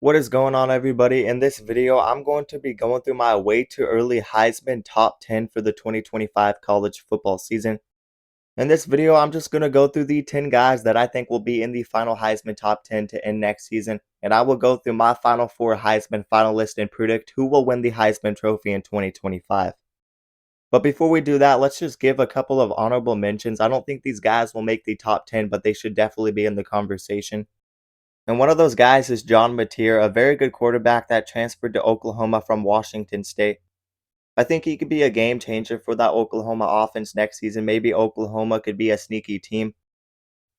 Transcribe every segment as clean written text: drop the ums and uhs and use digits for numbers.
What is going on, everybody? In this video, I'm going to be going through my way too early Heisman top 10 for the 2025 college football season. In this video, I'm just going to go through the 10 guys that I think will be in the final Heisman top 10 to end next season, and I will go through my final 4 Heisman finalists and predict who will win the Heisman Trophy in 2025. But before we do that, let's just give a couple of honorable mentions. I don't think these guys will make the top 10, but they should definitely be in the conversation. And one of those guys is John Mateer, a very good quarterback that transferred to Oklahoma from Washington State. I think he could be a game changer for that Oklahoma offense next season. Maybe Oklahoma could be a sneaky team.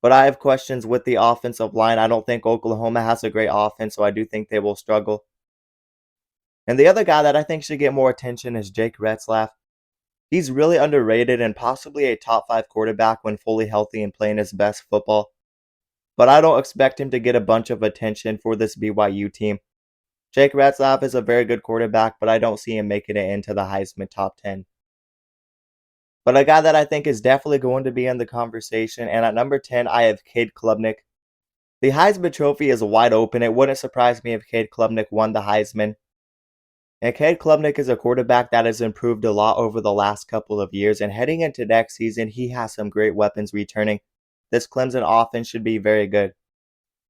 But I have questions with the offensive line. I don't think Oklahoma has a great offense, so I do think they will struggle. And the other guy that I think should get more attention is Jake Retzlaff. He's really underrated and possibly a top 5 quarterback when fully healthy and playing his best football. But I don't expect him to get a bunch of attention for this BYU team. Jake Retzlaff is a very good quarterback, but I don't see him making it into the Heisman top 10. But a guy that I think is definitely going to be in the conversation, and at number 10, I have Cade Klubnik. The Heisman Trophy is wide open. It wouldn't surprise me if Cade Klubnik won the Heisman. And Cade Klubnik is a quarterback that has improved a lot over the last couple of years, and heading into next season, he has some great weapons returning. This Clemson offense should be very good.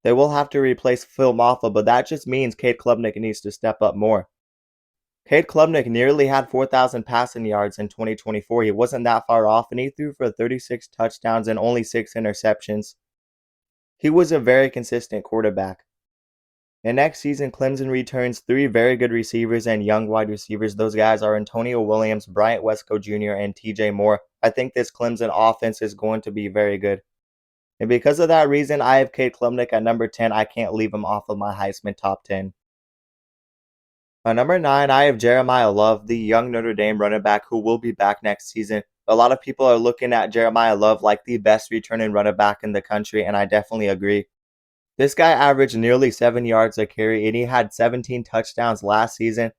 They will have to replace Phil Mafah, but that just means Cade Klubnik needs to step up more. Cade Klubnik nearly had 4,000 passing yards in 2024. He wasn't that far off, and he threw for 36 touchdowns and only 6 interceptions. He was a very consistent quarterback. And next season, Clemson returns 3 very good receivers and young wide receivers. Those guys are Antonio Williams, Bryant Wesco Jr., and TJ Moore. I think this Clemson offense is going to be very good. And because of that reason, I have Cade Klubnik at number 10. I can't leave him off of my Heisman top 10. At number 9, I have Jeremiah Love, the young Notre Dame running back who will be back next season. A lot of people are looking at Jeremiah Love like the best returning running back in the country, and I definitely agree. This guy averaged nearly 7 yards a carry, and he had 17 touchdowns last season.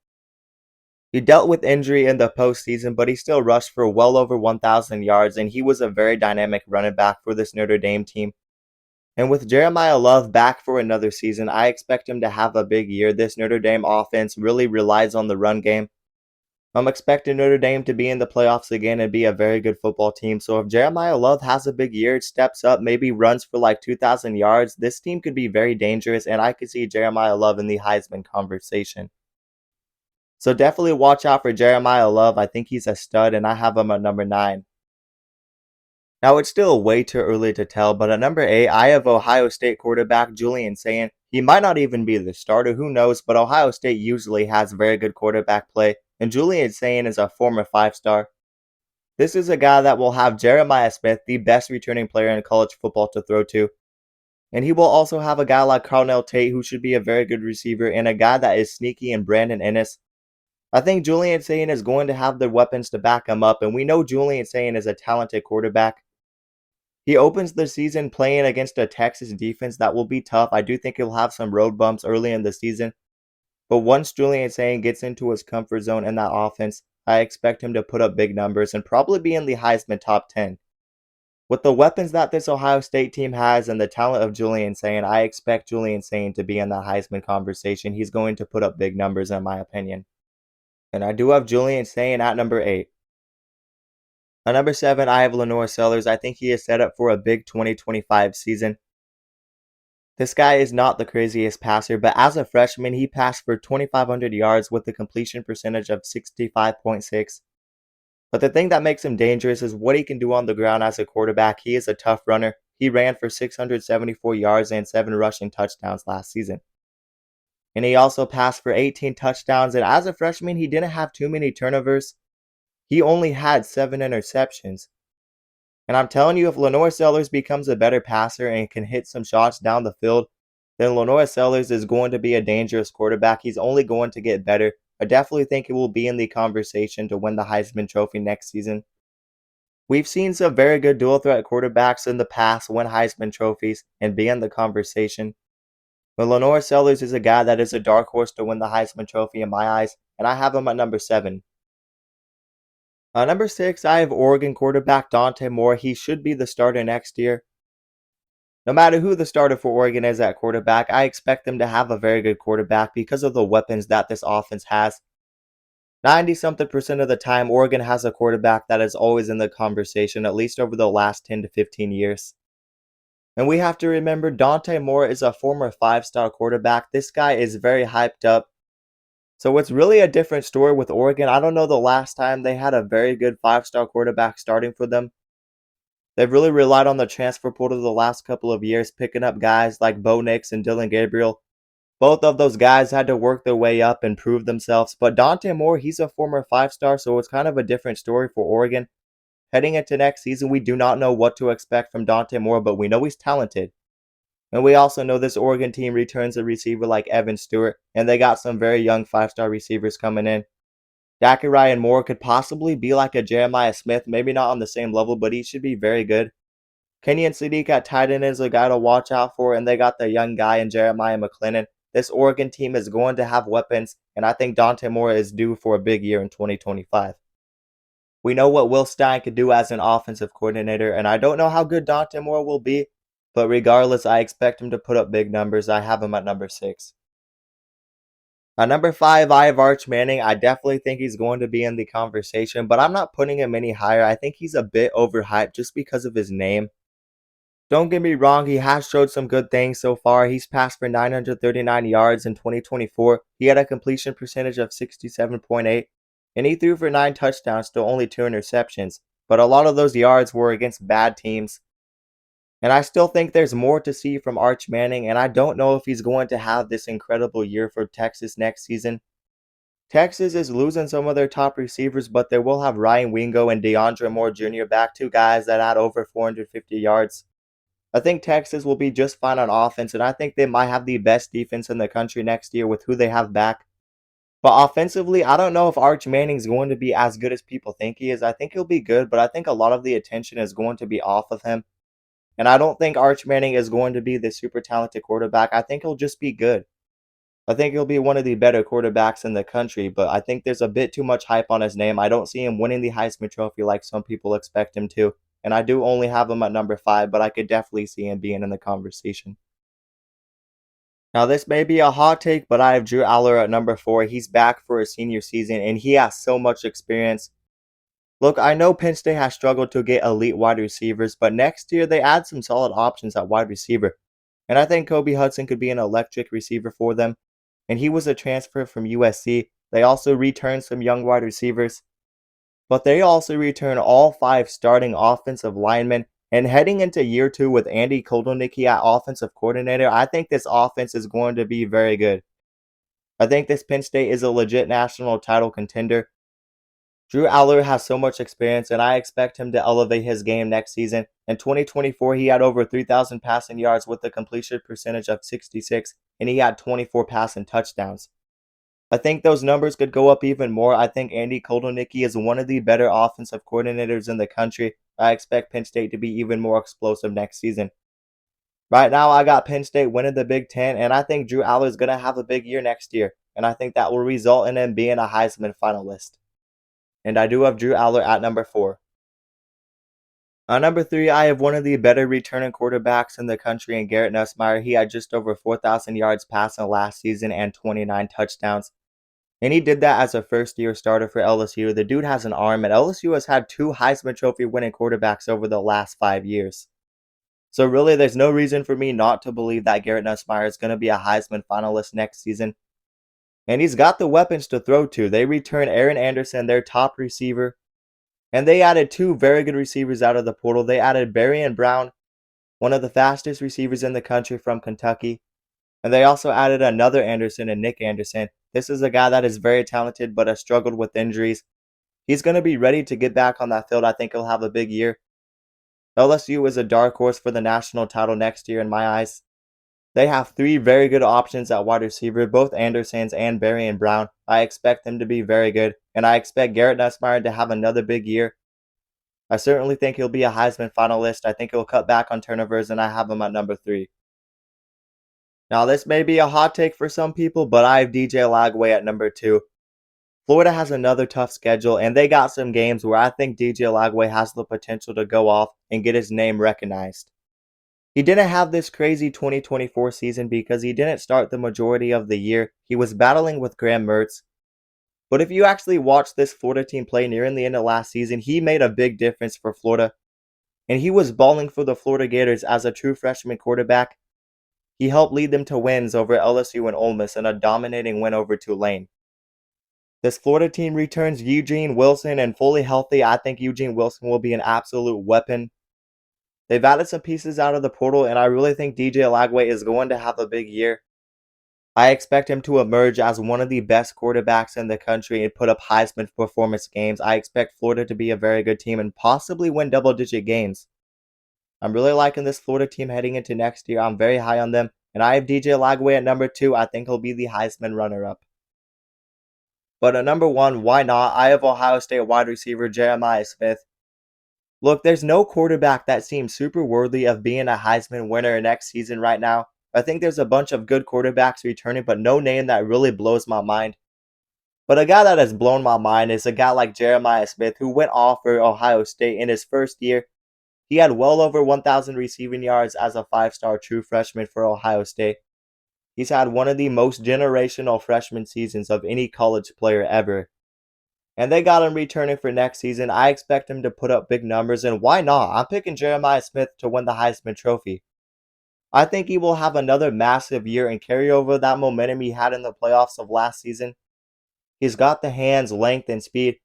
He dealt with injury in the postseason, but he still rushed for well over 1,000 yards, and he was a very dynamic running back for this Notre Dame team. And with Jeremiah Love back for another season, I expect him to have a big year. This Notre Dame offense really relies on the run game. I'm expecting Notre Dame to be in the playoffs again and be a very good football team. So if Jeremiah Love has a big year, steps up, maybe runs for like 2,000 yards, this team could be very dangerous, and I could see Jeremiah Love in the Heisman conversation. So definitely watch out for Jeremiah Love. I think he's a stud, and I have him at number 9. Now, it's still way too early to tell, but at number 8, I have Ohio State quarterback Julian Sayin. He might not even be the starter, who knows, but Ohio State usually has very good quarterback play, and Julian Sayin is a former 5-star. This is a guy that will have Jeremiah Smith, the best returning player in college football, to throw to. And he will also have a guy like Carnell Tate, who should be a very good receiver, and a guy that is sneaky in Brandon Ennis. I think Julian Sayin is going to have the weapons to back him up, and we know Julian Sayin is a talented quarterback. He opens the season playing against a Texas defense that will be tough. I do think he'll have some road bumps early in the season. But once Julian Sayin gets into his comfort zone in that offense, I expect him to put up big numbers and probably be in the Heisman top 10. With the weapons that this Ohio State team has and the talent of Julian Sayin, I expect Julian Sayin to be in that Heisman conversation. He's going to put up big numbers in my opinion. And I do have Julian Sayin at number 8. At number 7, I have Lenore Sellers. I think he is set up for a big 2025 season. This guy is not the craziest passer, but as a freshman, he passed for 2,500 yards with a completion percentage of 65.6. But the thing that makes him dangerous is what he can do on the ground as a quarterback. He is a tough runner. He ran for 674 yards and 7 rushing touchdowns last season. And he also passed for 18 touchdowns, and as a freshman, he didn't have too many turnovers. He only had 7 interceptions. And I'm telling you, if Lenore Sellers becomes a better passer and can hit some shots down the field, then Lenore Sellers is going to be a dangerous quarterback. He's only going to get better. I definitely think he will be in the conversation to win the Heisman Trophy next season. We've seen some very good dual threat quarterbacks in the past win Heisman trophies and be in the conversation. But Lenore Sellers is a guy that is a dark horse to win the Heisman Trophy in my eyes, and I have him at number 7. Number 6, I have Oregon quarterback Dante Moore. He should be the starter next year. No matter who the starter for Oregon is at quarterback, I expect them to have a very good quarterback because of the weapons that this offense has. 90 something percent of the time, Oregon has a quarterback that is always in the conversation, at least over the last 10 to 15 years. And we have to remember Dante Moore is a former 5-star quarterback. This guy is very hyped up. So it's really a different story with Oregon. I don't know the last time they had a very good 5-star quarterback starting for them. They've really relied on the transfer portal the last couple of years, picking up guys like Bo Nix and Dylan Gabriel. Both of those guys had to work their way up and prove themselves. But Dante Moore, he's a former 5-star, so it's kind of a different story for Oregon. Heading into next season, we do not know what to expect from Dante Moore, but we know he's talented. And we also know this Oregon team returns a receiver like Evan Stewart, and they got some very young 5-star receivers coming in. Ryan Moore could possibly be like a Jeremiah Smith, maybe not on the same level, but he should be very good. Kenyon Sadiq at tight end is a guy to watch out for, and they got the young guy in Jeremiah McClellan. This Oregon team is going to have weapons, and I think Dante Moore is due for a big year in 2025. We know what Will Stein could do as an offensive coordinator, and I don't know how good Dante Moore will be, but regardless, I expect him to put up big numbers. I have him at number 6. At number 5, I have Arch Manning. I definitely think he's going to be in the conversation, but I'm not putting him any higher. I think he's a bit overhyped just because of his name. Don't get me wrong, he has showed some good things so far. He's passed for 939 yards in 2024. He had a completion percentage of 67.8, and he threw for 9 touchdowns to only 2 interceptions. But a lot of those yards were against bad teams. And I still think there's more to see from Arch Manning, and I don't know if he's going to have this incredible year for Texas next season. Texas is losing some of their top receivers, but they will have Ryan Wingo and DeAndre Moore Jr. back, 2 guys that had over 450 yards. I think Texas will be just fine on offense, and I think they might have the best defense in the country next year with who they have back. But offensively, I don't know if Arch Manning's going to be as good as people think he is. I think he'll be good, but I think a lot of the attention is going to be off of him. And I don't think Arch Manning is going to be the super talented quarterback. I think he'll just be good. I think he'll be one of the better quarterbacks in the country, but I think there's a bit too much hype on his name. I don't see him winning the Heisman Trophy like some people expect him to. And I do only have him at number 5, but I could definitely see him being in the conversation. Now, this may be a hot take, but I have Drew Aller at number 4. He's back for his senior season, and he has so much experience. Look, I know Penn State has struggled to get elite wide receivers, but next year they add some solid options at wide receiver. And I think Kobe Hudson could be an electric receiver for them. And he was a transfer from USC. They also returned some young wide receivers. But they also return all 5 starting offensive linemen. And heading into year 2 with Andy Kotelnicki at offensive coordinator, I think this offense is going to be very good. I think this Penn State is a legit national title contender. Drew Aller has so much experience, and I expect him to elevate his game next season. In 2024, he had over 3,000 passing yards with a completion percentage of 66, and he had 24 passing touchdowns. I think those numbers could go up even more. I think Andy Kotelnicki is one of the better offensive coordinators in the country. I expect Penn State to be even more explosive next season. Right now, I got Penn State winning the Big Ten, and I think Drew Aller is going to have a big year next year, and I think that will result in him being a Heisman finalist. And I do have Drew Aller at number 4. On number 3, I have one of the better returning quarterbacks in the country in Garrett Nussmeier. He had just over 4,000 yards passing last season and 29 touchdowns. And he did that as a first-year starter for LSU. The dude has an arm, and LSU has had 2 Heisman Trophy winning quarterbacks over the last 5 years. So really, there's no reason for me not to believe that Garrett Nussmeier is going to be a Heisman finalist next season. And he's got the weapons to throw to. They return Aaron Anderson, their top receiver. And they added 2 very good receivers out of the portal. They added Berrien Brown, one of the fastest receivers in the country from Kentucky. And they also added another Anderson and Nick Anderson. This is a guy that is very talented but has struggled with injuries. He's going to be ready to get back on that field. I think he'll have a big year. LSU is a dark horse for the national title next year in my eyes. They have 3 very good options at wide receiver, both Andersons and Berrien Brown. I expect them to be very good, and I expect Garrett Nussmeier to have another big year. I certainly think he'll be a Heisman finalist. I think he'll cut back on turnovers, and I have him at number 3. Now, this may be a hot take for some people, but I have DJ Lagway at number 2. Florida has another tough schedule, and they got some games where I think DJ Lagway has the potential to go off and get his name recognized. He didn't have this crazy 2024 season because he didn't start the majority of the year. He was battling with Graham Mertz. But if you actually watch this Florida team play nearing the end of last season, he made a big difference for Florida. And he was balling for the Florida Gators as a true freshman quarterback. He helped lead them to wins over LSU and Ole Miss and a dominating win over Tulane. This Florida team returns Eugene Wilson, and fully healthy, I think Eugene Wilson will be an absolute weapon. They've added some pieces out of the portal, and I really think DJ Lagway is going to have a big year. I expect him to emerge as one of the best quarterbacks in the country and put up Heisman performance games. I expect Florida to be a very good team and possibly win double-digit games. I'm really liking this Florida team heading into next year. I'm very high on them, and I have DJ Lagway at number 2. I think he'll be the Heisman runner-up. But at number 1, why not? I have Ohio State wide receiver Jeremiah Smith. Look, there's no quarterback that seems super worthy of being a Heisman winner next season right now. I think there's a bunch of good quarterbacks returning, but no name that really blows my mind. But a guy that has blown my mind is a guy like Jeremiah Smith, who went off for Ohio State in his first year. He had well over 1,000 receiving yards as a 5-star true freshman for Ohio State. He's had one of the most generational freshman seasons of any college player ever. And they got him returning for next season. I expect him to put up big numbers, and why not? I'm picking Jeremiah Smith to win the Heisman Trophy. I think he will have another massive year and carry over that momentum he had in the playoffs of last season. He's got the hands, length, and speed.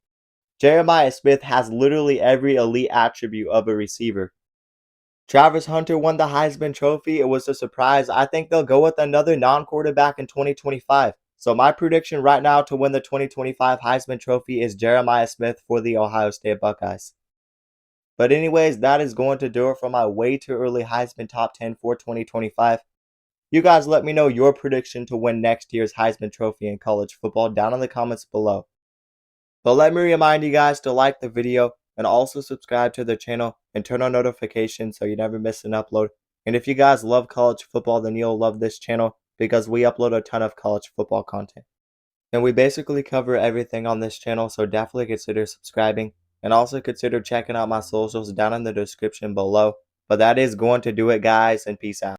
Jeremiah Smith has literally every elite attribute of a receiver. Travis Hunter won the Heisman Trophy. It was a surprise. I think they'll go with another non-quarterback in 2025. So my prediction right now to win the 2025 Heisman Trophy is Jeremiah Smith for the Ohio State Buckeyes. But anyways, that is going to do it for my way too early Heisman Top 10 for 2025. You guys let me know your prediction to win next year's Heisman Trophy in college football down in the comments below. But let me remind you guys to like the video and also subscribe to the channel and turn on notifications so you never miss an upload. And if you guys love college football, then you'll love this channel because we upload a ton of college football content. And we basically cover everything on this channel, so definitely consider subscribing. And also consider checking out my socials down in the description below. But that is going to do it, guys, and peace out.